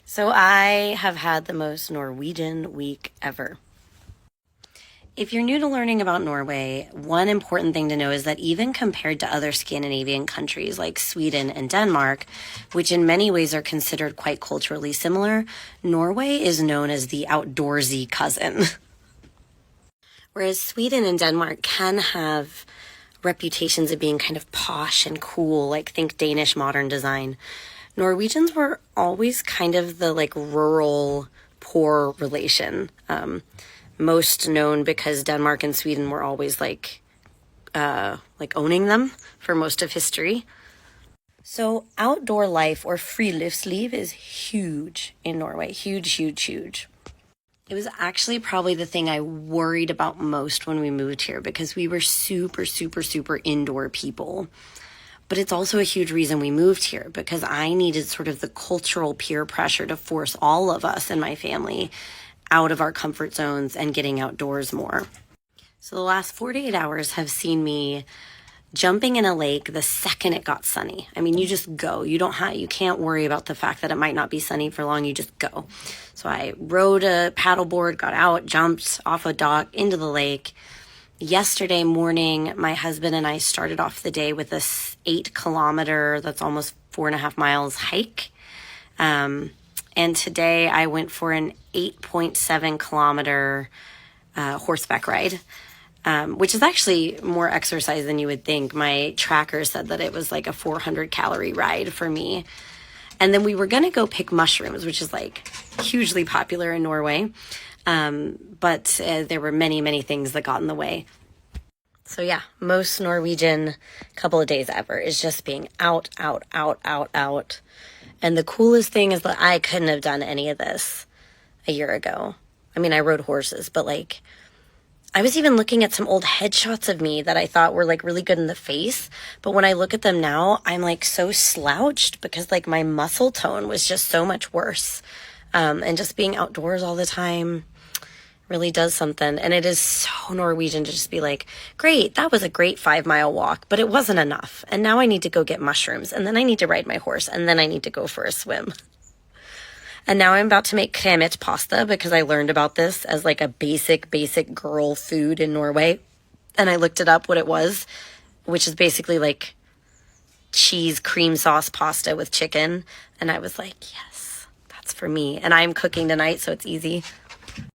So I have had the most Norwegian week ever. If you're new to learning about Norway, one important thing to know is that even compared to other Scandinavian countries like Sweden and Denmark, which in many ways are considered quite culturally similar, Norway is known as the outdoorsy cousin. Whereas Sweden and Denmark can have reputations of being kind of posh and cool, like think Danish modern design, Norwegians were always kind of the like rural, poor relation. Most known because Denmark and Sweden were always like owning them for most of history. So outdoor life, or friluftsliv, is huge in Norway. Huge, huge, huge. It was actually probably the thing I worried about most when we moved here because we were super, super, super indoor people. But it's also a huge reason we moved here because I needed sort of the cultural peer pressure to force all of us in my family out of our comfort zones and getting outdoors more. So the last 48 hours have seen me jumping in a lake the second it got sunny. I mean, you just go. You can't worry about the fact that it might not be sunny for long. You just go. So I rode a paddleboard, got out, jumped off a dock into the lake. Yesterday morning, my husband and I started off the day with this 8-kilometer, that's almost 4.5 miles hike. And today I went for an 8.7-kilometer horseback ride, which is actually more exercise than you would think. My tracker said that it was like a 400-calorie ride for me. And then we were going to go pick mushrooms, which is like hugely popular in Norway. But there were many, many things that got in the way. So yeah, most Norwegian couple of days ever is just being out, out, out, out, out. And the coolest thing is that I couldn't have done any of this a year ago. I mean, I rode horses, but like, I was even looking at some old headshots of me that I thought were like really good in the face. But when I look at them now, I'm like so slouched because like my muscle tone was just so much worse. And just being outdoors all the time really does something. And it is so Norwegian to just be like, great, that was a great 5-mile walk, but it wasn't enough. And now I need to go get mushrooms, and then I need to ride my horse, and then I need to go for a swim. And now I'm about to make kremet pasta because I learned about this as like a basic girl food in Norway. And I looked it up what it was, which is basically like cheese cream sauce pasta with chicken. And I was like, yes, that's for me. And I'm cooking tonight, so it's easy.